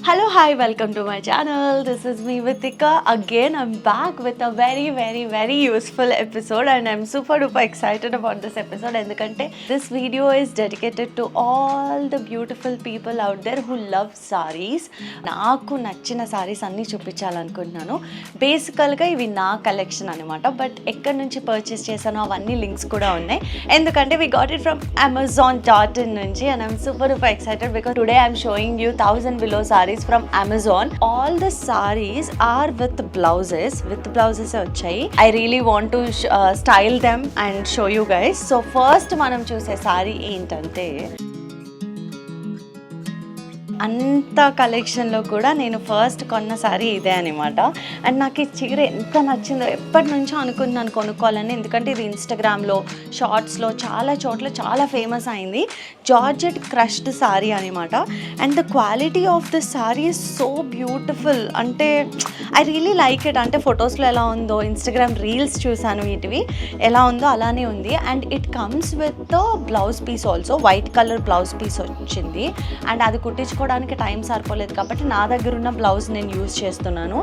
Hello, hi, welcome to my channel. This is me Vitika. Again, I'm back with a very useful episode and I'm super duper excited about this episode ఎందుకంటే this video is dedicated to all the beautiful people out there who love sarees. నాకు నచ్చిన sarees అన్నీ చూపించాలనుకుంటున్నాను. బేసికల్గా ఇవి నా collection అనమాట, but ఎక్కడి నుంచి పర్చేస్ చేశానో అవన్నీ లింక్స్ కూడా ఉన్నాయి ఎందుకంటే we got it from amazon.in నుంచి and I'm super duper excited because today I'm showing you 1000 below sarees from Amazon. All the sarees are with blouses వచ్చాయి. I really want to style them and show you guys. So first మనం చూసే sorry ఏంటంటే, అంత కలెక్షన్లో కూడా నేను first కొన్న sorry ఇదే అనమాట. అండ్ నాకు ఈ చీర ఎంత నచ్చిందో, ఎప్పటి నుంచో అనుకున్నాను కొనుక్కోవాలని, ఎందుకంటే ఇది ఇన్స్టాగ్రామ్లో షార్ట్స్లో చాలా చోట్ల చాలా ఫేమస్ అయింది. జార్జెట్ క్రష్డ్ సారీ అనమాట. And the quality of the sorry is so beautiful. అంటే ఐ రియలీ లైక్ ఇట్. అంటే ఫొటోస్లో ఎలా ఉందో, ఇన్స్టాగ్రామ్ రీల్స్ చూసాను వీటివి, ఎలా ఉందో అలానే ఉంది. And it comes with the blouse piece also, white colour blouse piece వచ్చింది. అండ్ అది కుట్టించుకోవడానికి టైం సరిపోలేదు కాబట్టి నా దగ్గర ఉన్న బ్లౌజ్ నేను యూజ్ చేస్తున్నాను.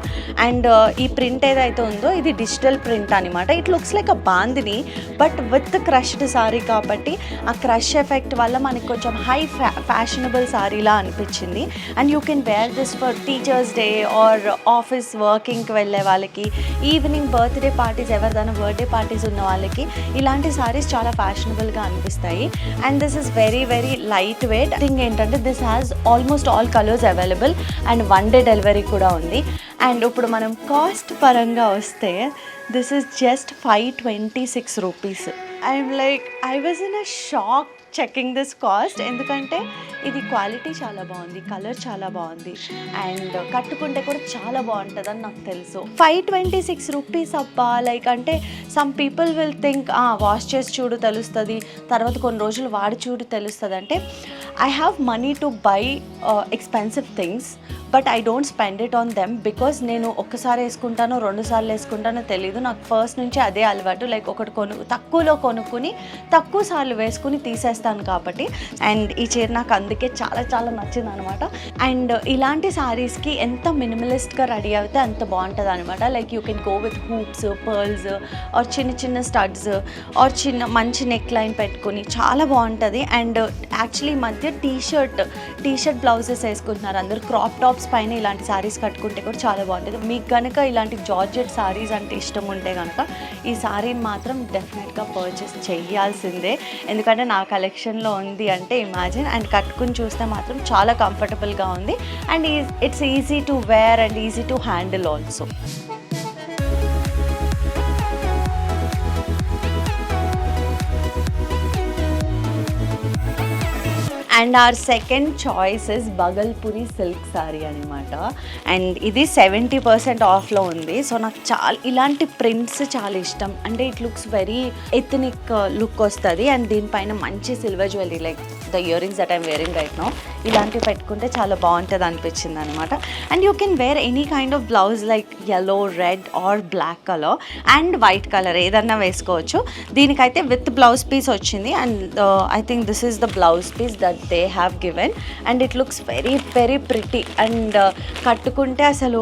అండ్ ఈ ప్రింట్ ఏదైతే ఉందో ఇది డిజిటల్ ప్రింట్ అనమాట. It looks like a bandhani but with crushed sorry కాబట్టి ఆ క్రష్ ఎఫెక్ట్ వల్ల మనకి కొంచెం హై ఫ్యాషనబుల్ సారీలా అనిపించింది. And you can wear this for teachers day or office వర్కింగ్కి వెళ్ళే వాళ్ళకి, ఈవినింగ్ బర్త్డే పార్టీస్, ఎవరిదైనా బర్త్డే పార్టీస్ ఉన్న వాళ్ళకి ఇలాంటి సారీస్ చాలా ఫ్యాషనబుల్గా అనిపిస్తాయి. And this is very light weight thing. ఏంటంటే this has almost all colours available and 1 day delivery కూడా ఉంది. అండ్ ఇప్పుడు మనం కాస్ట్ పరంగా వస్తే this is just 526 rupees. I was in a shock checking this cost, ఎందుకంటే ఇది క్వాలిటీ చాలా బాగుంది, కలర్ చాలా బాగుంది అండ్ కట్టుకుంటే కూడా చాలా బాగుంటుంది అని నాకు తెలుసు. 526 రూపీస్ అబ్బా. అంటే some people will think wash చేసి చూడు తెలుస్తుంది, తర్వాత కొన్ని రోజులు వాడి చూడు తెలుస్తుంది. అంటే I have money to buy expensive things but I don't spend it on them because నేను ఒక్కసారి వేసుకుంటానో 2 సార్లు వేసుకుంటానో తెలీదు. నాకు ఫస్ట్ నుంచి అదే అలవాటు. ఒకటి తక్కువలో కొనుక్కుని తక్కువ సార్లు వేసుకుని తీసేస్తాను కాబట్టి. అండ్ ఈ చీర నాకు అందుకే చాలా నచ్చింది అనమాట. అండ్ ఇలాంటి సారీస్కి ఎంత మినిమలిస్ట్గా రెడీ అయితే అంత బాగుంటుంది అనమాట. You can go with hoops, pearls or చిన్న స్టడ్స్ ఆర్ మంచి నెక్ లైన్ పెట్టుకుని చాలా బాగుంటుంది. అండ్ యాక్చువల్లీ ఈ మధ్య టీషర్ట్ బ్లౌజెస్ వేసుకుంటున్నారు అందరు. క్రాప్ టాప్స్ పైన ఇలాంటి సారీస్ కట్టుకుంటే కూడా చాలా బాగుంటుంది. మీకు కనుక ఇలాంటి జార్జెట్ సారీస్ అంటే ఇష్టం ఉంటే కనుక ఈ సారీని మాత్రం డెఫినెట్గా పర్చేస్ చేయాల్సిందే, ఎందుకంటే నా కలెక్షన్లో ఉంది అంటే ఇమాజిన్. అండ్ కట్టుకుని చూస్తే మాత్రం చాలా కంఫర్టబుల్గా ఉంది and it's easy to wear and easy to handle also. And our second choice is Bhagalpuri silk sari అనమాట. అండ్ ఇది 70% ఆఫ్లో ఉంది. సో నాకు ఇలాంటి ప్రింట్స్ చాలా ఇష్టం. అంటే it looks very ethnic look వస్తుంది అండ్ దీనిపైన మంచి silver jewellery like the earrings that I'm wearing right now, ఇలాంటివి పెట్టుకుంటే చాలా బాగుంటుంది అనిపించింది అనమాట. And you can wear any kind of blouse like yellow, red or black colour and white colour ఏదన్నా వేసుకోవచ్చు. దీనికైతే విత్ బ్లౌజ్ పీస్ వచ్చింది and I think this is the blouse piece that they have given and it looks very pretty. And కట్టుకుంటే అసలు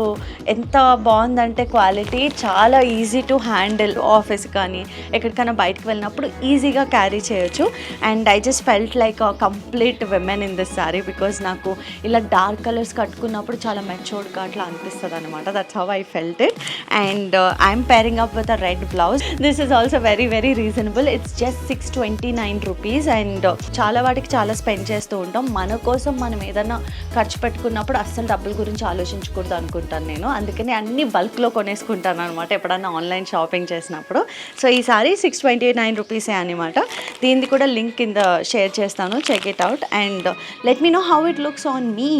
ఎంత బాగుందంటే quality చాలా easy to handle. Office కానీ ఎక్కడికైనా బయటకు వెళ్ళినప్పుడు ఈజీగా క్యారీ చేయొచ్చు. And I just felt like a complete women in this sorry because నాకు ఇలా డార్క్ కలర్స్ కట్టుకున్నప్పుడు చాలా మెచ్యూర్డ్గా అట్లా అనిపిస్తుంది అనమాట. That's how I felt it. And I'm pairing up with a red blouse. This is also very reasonable. It's just 629 rupees. And చాలా వాటికి చాలా spend చేస్తూ ఉంటాం. మన కోసం మనం ఏదైనా ఖర్చు పెట్టుకున్నప్పుడు అస్సలు డబ్బుల గురించి ఆలోచించకూడదు అనుకుంటాను నేను. అందుకని అన్ని బల్క్లో కొనేసుకుంటాను అనమాట ఎప్పుడన్నా ఆన్లైన్ షాపింగ్ చేసినప్పుడు. సో ఈ సారీ 629 రూపీసే అనమాట. దీనిది కూడా లింక్ కింద షేర్ చేస్తాను, check it out and let me know how it looks on me.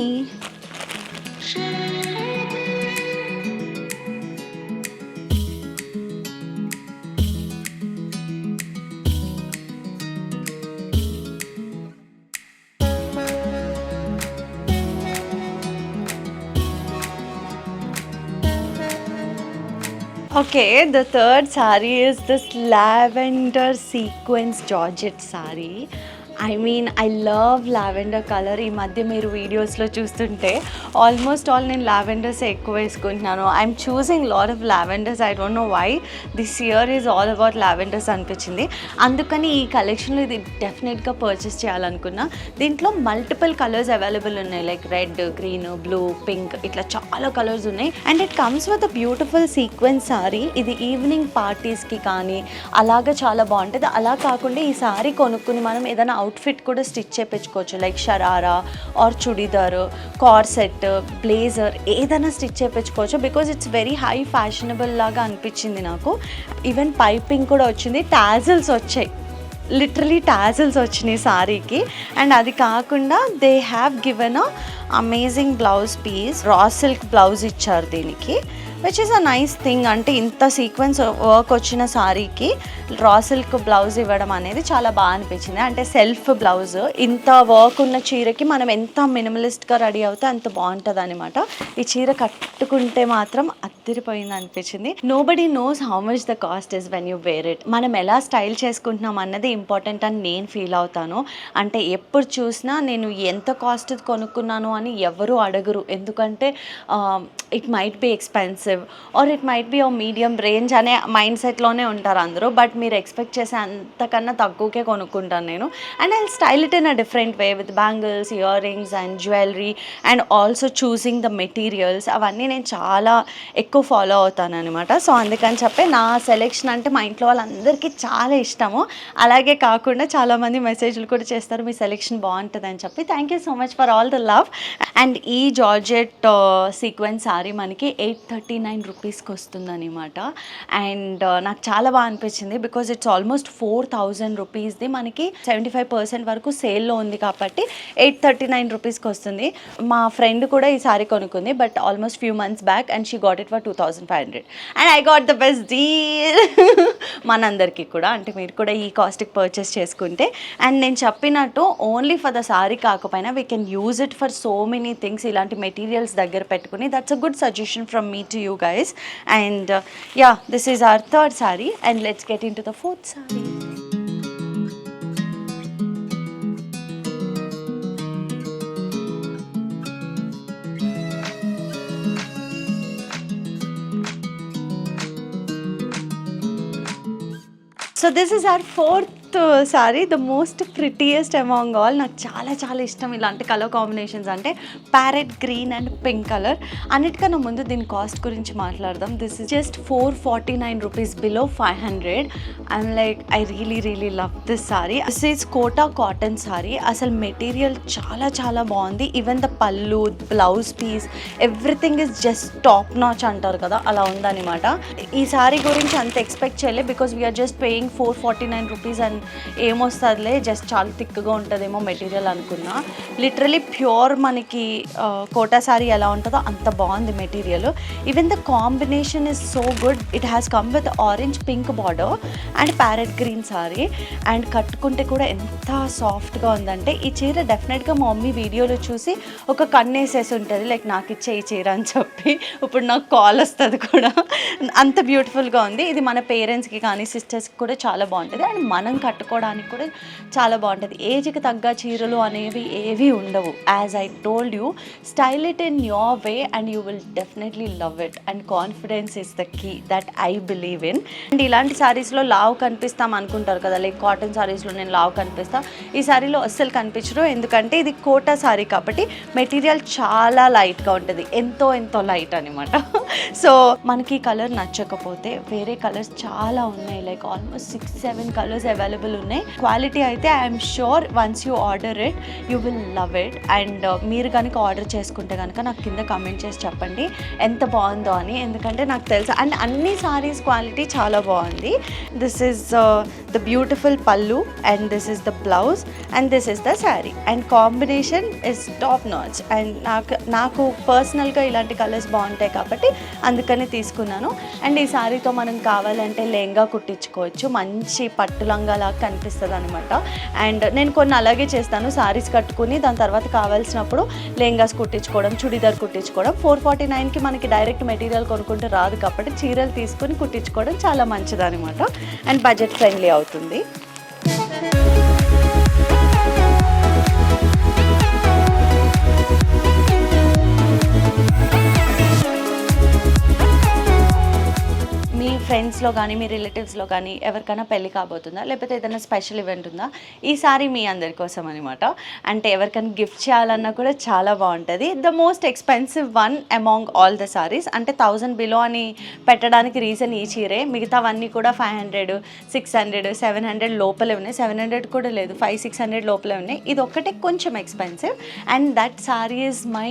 Okay, the third saree is this lavender sequence georgette saree. I mean I love lavender colour. ఈ మధ్య మీరు వీడియోస్లో చూస్తుంటే ఆల్మోస్ట్ ఆల్ నేను lavenders ఎక్కువ వేసుకుంటున్నాను. I'm choosing lot of lavenders. I don't know why this year is all about lavenders అనిపించింది. అందుకని ఈ కలెక్షన్లో ఇది డెఫినెట్గా పర్చేస్ చేయాలనుకున్నా. దీంట్లో మల్టిపుల్ కలర్స్ అవైలబుల్ ఉన్నాయి, like red, green, blue, pink, ఇట్లా చాలా కలర్స్ ఉన్నాయి. And it comes with a beautiful sequence sari. ఇది ఈవినింగ్ పార్టీస్కి కానీ అలాగా చాలా బాగుంటుంది. అలా కాకుండా ఈ సారీ కొనుక్కుని మనం ఏదైనా అవుట్ఫిట్ కూడా స్టిచ్ చేయించుకోవచ్చు, like sharara or churidar, corset, blazer ఏదైనా స్టిచ్ చేయించుకోవచ్చు. Because it's very high fashionable లాగా అనిపించింది నాకు. ఈవెన్ పైపింగ్ కూడా వచ్చింది, టాజిల్స్ వచ్చాయి, లిటరలీ టాజిల్స్ వచ్చినాయి సారీకి. అండ్ అది కాకుండా they have given a amazing blouse piece, raw silk blouse ఇచ్చారు దీనికి, which is a nice thing. అంటే ఇంత సీక్వెన్స్ వర్క్ వచ్చిన సారీకి రా సిల్క్ బ్లౌజ్ ఇవ్వడం అనేది చాలా బాగా అనిపించింది. అంటే సెల్ఫ్ బ్లౌజ్, ఇంత వర్క్ ఉన్న చీరకి మనం ఎంత మినిమలిస్ట్గా రెడీ అవుతే అంత బాగుంటుంది అనమాట. ఈ చీర కట్టుకుంటే మాత్రం అదిరిపోయింది అనిపించింది. Nobody knows how much the cost is when you wear it. మనం ఎలా స్టైల్ చేసుకుంటున్నాం అన్నది ఇంపార్టెంట్ అని నేను ఫీల్ అవుతాను. అంటే ఎప్పుడు చూసినా నేను ఎంత కాస్ట్ కొనుక్కున్నాను అని ఎవరు అడగరు, ఎందుకంటే it might be expensive or it might be medium range అనే మైండ్ సెట్లోనే ఉంటారు అందరూ. బట్ మీరు ఎక్స్పెక్ట్ చేసే అంతకన్నా తక్కువకే కొనుక్కుంటాను నేను. And I style it in a different way with bangles, ear rings and jewellery and also choosing the materials. అవన్నీ నేను చాలా ఎక్కువ ఫాలో అవుతాను అనమాట. సో అందుకని చెప్పి నా సెలెక్షన్ అంటే మా ఇంట్లో వాళ్ళందరికీ చాలా ఇష్టము. అలాగే కాకుండా చాలామంది మెసేజ్లు కూడా చేస్తారు, మీ సెలెక్షన్ బాగుంటుంది అని చెప్పి. Thank you so much for all the love. And ఈ జార్జెట్ సీక్వెన్స్ సారీ మనకి 839 రూపీస్కి వస్తుందన్నమాట. అండ్ నాకు చాలా బాగా అనిపించింది, బికాజ్ ఇట్స్ ఆల్మోస్ట్ 4000 రూపీస్ది. మనకి 75% వరకు సేల్లో ఉంది కాబట్టి 839 రూపీస్కి వస్తుంది. మా ఫ్రెండ్ కూడా ఈ సారీ కొనుక్కుంది, but almost few months back, and she got it for 2500. And I got the best deal మనందరికీ కూడా. అంటే మీరు కూడా ఈ కాస్ట్కి పర్చేస్ చేసుకుంటే, అండ్ నేను చెప్పినట్టు ఓన్లీ ఫర్ ద సారీ కాకపోయినా we can use it for so many things. ఇలాంటి మెటీరియల్స్ దగ్గర పెట్టుకుని, that's a good suggestion from me to you guys. And yeah, this is our third saree, and let's get into the fourth saree. So this is our fourth sari, the most prettiest among all. నాకు చాలా చాలా ఇష్టం ఇలాంటి colour combinations, అంటే parrot green and pink colour. అన్నిటికన్నా ముందు దీని cost గురించి మాట్లాడదాం. This is just 449 rupees, below 500. I'm like I really love this sari. This is Kota cotton sari. అసలు మెటీరియల్ చాలా చాలా బాగుంది. Even the pallu, blouse piece, everything is just top notch అంటారు కదా, అలా ఉందన్నమాట. ఈ సారీ గురించి అంత ఎక్స్పెక్ట్ చేయలేదు, because we are just paying 449 rupees and ఏమొస్తుందిలే, జస్ట్ చాలా థిక్గా ఉంటుందేమో మెటీరియల్ అనుకున్నా. లిటరలీ ప్యూర్ మనకి కోటా సారీ ఎలా ఉంటుందో అంత బాగుంది material. Even the combination is so good. It has come with orange pink border and parrot green sari. And కట్టుకుంటే కూడా ఎంత సాఫ్ట్గా ఉందంటే, ఈ చీర డెఫినెట్గా మా మమ్మీ వీడియోలో చూసి ఒక కన్నేసేసి ఉంటుంది, లైక్ నాకు ఇచ్చే ఈ చీర అని చెప్పి. ఇప్పుడు నాకు కాల్ వస్తుంది కూడా, అంత బ్యూటిఫుల్గా ఉంది. ఇది మన పేరెంట్స్కి కానీ సిస్టర్స్కి కూడా చాలా బాగుంటుంది, అండ్ మనం కట్టుకోవడానికి కూడా చాలా బాగుంటుంది. ఏజ్కి తగ్గ చీరలు అనేవి ఏవి ఉండవు. As I told you, style it in your way and you will definitely love it. And confidence is the key that I believe in. And ఇలాంటి సారీస్లో లావు కనిపిస్తాం అనుకుంటారు కదా, లైక్ కాటన్ సారీస్లో నేను లావు కనిపిస్తా, ఈ సారీలో అస్సలు కనిపించరు. ఎందుకంటే ఇది కోటా సారీ కాబట్టి మెటీరియల్ చాలా లైట్గా ఉంటుంది, ఎంతో లైట్ అనమాట. సో మనకి ఈ కలర్ నచ్చకపోతే వేరే కలర్స్ చాలా ఉన్నాయి, లైక్ ఆల్మోస్ట్ 6-7 కలర్స్ అవైలబుల్ ఉన్నాయి. క్వాలిటీ అయితే I'm sure once you order it you will love it. And మీరు కనుక ఆర్డర్ చేసుకుంటే కనుక నాకు కింద కమెంట్ చేసి చెప్పండి ఎంత బాగుందో అని, ఎందుకంటే నాకు తెలుసు. అండ్ అన్ని సారీస్ క్వాలిటీ చాలా బాగుంది. దిస్ ఈజ్ ద బ్యూటిఫుల్ పల్లు and this is the blouse and this is the sari. And combination is top notch. And నాకు పర్సనల్గా ఇలాంటి కలర్స్ బాగుంటాయి కాబట్టి అందుకని తీసుకున్నాను. అండ్ ఈ సారీతో మనం కావాలంటే లెహంగా కుట్టించుకోవచ్చు, మంచి పట్టు లంగాలాగా కనిపిస్తుంది అనమాట. అండ్ నేను కొన్ని అలాగే చేస్తాను, సారీస్ కట్టుకుని దాని తర్వాత కావాల్సినప్పుడు లెహంగాస్ కుట్టించుకోవడం, చుడిదార్ కుట్టించుకోవడం. 449కి మనకి డైరెక్ట్ మెటీరియల్ కొనుక్కుంటే రాదు కాబట్టి చీరలు తీసుకుని కుట్టించుకోవడం చాలా మంచిది అనమాట. అండ్ బడ్జెట్ ఫ్రెండ్లీ అవుతుంది. ఫ్రెండ్స్లో కానీ మీ రిలేటివ్స్లో కానీ ఎవరికైనా పెళ్ళి కాబోతుందా, లేకపోతే ఏదైనా స్పెషల్ ఈవెంట్ ఉందా, ఈ సారీ మీ అందరి కోసం అనమాట. అంటే ఎవరికైనా గిఫ్ట్ చేయాలన్నా కూడా చాలా బాగుంటుంది. The most expensive one among all the saris, అంటే 1000 బిలో అని పెట్టడానికి రీజన్ ఈ చీరే. మిగతావన్నీ కూడా 500, 600, 700 లోపలే ఉన్నాయి. 700 కూడా లేదు, 500-600 లోపలే ఉన్నాయి. ఇది ఒక్కటే కొంచెం expensive and that sorry is my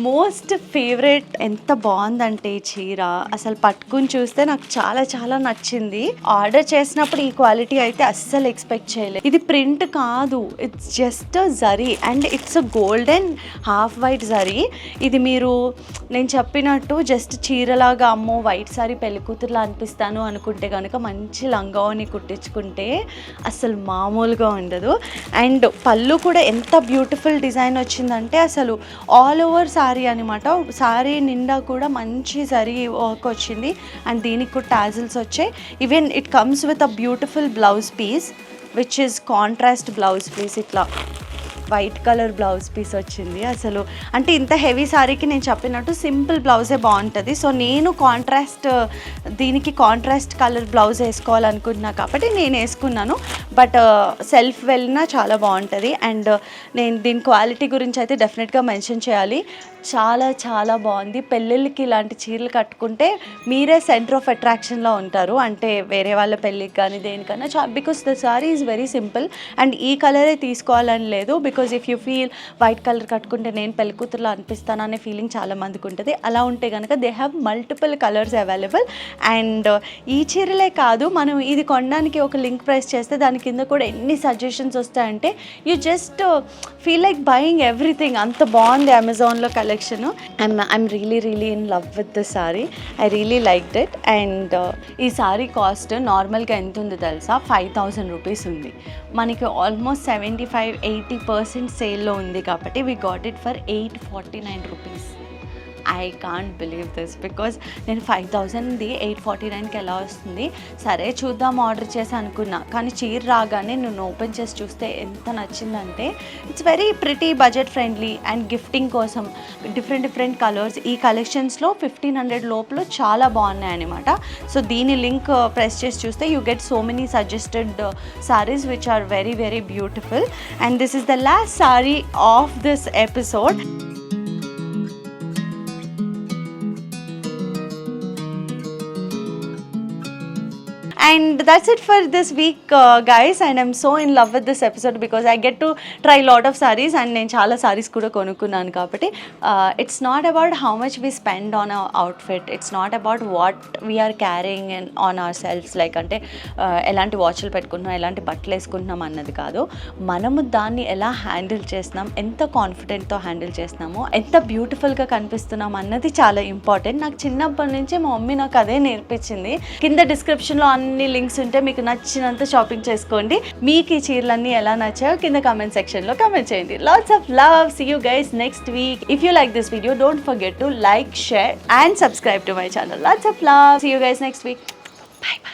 most favourite. ఎంత బాగుందంటే ఈ చీర, అసలు పట్టుకుని చూస్తే నాకు చాలా చాలా నచ్చింది. ఆర్డర్ చేసినప్పుడు ఈ క్వాలిటీ అయితే అస్సలు ఎక్స్పెక్ట్ చేయలేదు. ఇది ప్రింట్ కాదు, it's just zari and it's a golden half white zari. ఇది మీరు నేను చెప్పినట్టు జస్ట్ చీరలాగా అమ్మో వైట్ సారీ పెళ్లి కూతురులా అనిపిస్తాను అనుకుంటే కనుక మంచి లంగావని కుట్టించుకుంటే అసలు మామూలుగా ఉండదు. అండ్ పళ్ళు కూడా ఎంత బ్యూటిఫుల్ డిజైన్ వచ్చిందంటే అసలు ఆల్ ఓవర్ సారీ అనమాట. సారీ నిండా కూడా మంచి సారీ వర్క్ వచ్చింది అండ్ దీనికి కూడా టాజిల్స్ వచ్చాయి. Even it comes with a beautiful blouse piece which is contrast blouse piece. ఇట్లా వైట్ కలర్ బ్లౌజ్ పీస్ వచ్చింది. అసలు అంటే ఇంత హెవీ సారీకి నేను చెప్పినట్టు సింపుల్ బ్లౌజే బాగుంటుంది. సో నేను దీనికి కాంట్రాస్ట్ కలర్ బ్లౌజ్ వేసుకోవాలనుకుంటున్నా కాబట్టి నేను వేసుకున్నాను. బట్ సెల్ఫ్ వెళ్ళినా చాలా బాగుంటుంది. అండ్ నేను దీని క్వాలిటీ గురించి అయితే డెఫినెట్గా మెన్షన్ చేయాలి. చాలా చాలా బాగుంది. పెళ్ళిళ్ళకి ఇలాంటి చీరలు కట్టుకుంటే మీరే సెంటర్ ఆఫ్ అట్రాక్షన్లో ఉంటారు. అంటే వేరే వాళ్ళ పెళ్ళికి కానీ దేనికన్నా because the sorry is very simple and ఈ కలరే తీసుకోవాలని లేదు. Because if you feel white colour కట్టుకుంటే నేను పెళ్లి కూతురులో అనిపిస్తాను అనే ఫీలింగ్ చాలా మందికి ఉంటుంది. అలా ఉంటే కనుక they have multiple colours available. And ఈ చీరలే కాదు, మనం ఇది కొనడానికి ఒక లింక్ ప్రెస్ చేస్తే దాని కింద కూడా ఎన్ని సజెషన్స్ వస్తాయంటే you just feel like buying everything. అంత బాగుంది అమెజాన్లో collection. I'm really in love with the sorry. I really liked it. And ఈ సారీ కాస్ట్ నార్మల్గా ఎంత ఉంది తెలుసా, 5000 రూపీస్ ఉంది. మనకి ఆల్మోస్ట్ 75-80% సేల్లో ఉంది కాబట్టి we got it for 849 rupees. I can't believe this because నేను 5000ది 849కి ఎలా వస్తుంది, సరే చూద్దాం ఆర్డర్ చేసి అనుకున్నా. కానీ చీర రాగానే నేను ఓపెన్ చేసి చూస్తే ఎంత నచ్చిందంటే it's very pretty, budget friendly and gifting కోసం డిఫరెంట్ కలర్స్. ఈ కలెక్షన్స్లో 1500 లోపల చాలా బాగున్నాయి అనమాట. సో దీని లింక్ ప్రెస్ చేసి చూస్తే you get so many suggested sarees which are very beautiful. And this is the last saree of this episode. And that's it for this week guys, and I'm so in love with this episode because I get to try lot of sarees and నేను చాలా sarees కూడా కొనుక్కున్నాను కాబట్టి it's not about how much we spend on our outfit, it's not about what we are carrying on ourselves, like అంటే ఎలాంటి వాచ్లు పెట్టుకుంటున్నాం, ఎలాంటి బట్టలు వేసుకుంటున్నాం అన్నది కాదు. మనము దాన్ని ఎలా హ్యాండిల్ చేస్తున్నాం, ఎంత కాన్ఫిడెంట్తో హ్యాండిల్ చేస్తున్నామో, ఎంత బ్యూటిఫుల్గా కనిపిస్తున్నాం అన్నది చాలా ఇంపార్టెంట్. నాకు చిన్నప్పటి నుంచే మా మమ్మీ నాకు అదే నేర్పించింది. కింద డిస్క్రిప్షన్లో అన్ని లింక్స్ ఉంటే మీకు నచ్చినంత షాపింగ్ చేసుకోండి. మీకు ఈ చీరలన్నీ ఎలా నచ్చాయో కింద కామెంట్ సెక్షన్లో కామెంట్ చేయండి. Lots of love. See you guys next week. If you like this video don't forget to like, share and subscribe to my channel. Lots of love. See you guys next week. Bye bye.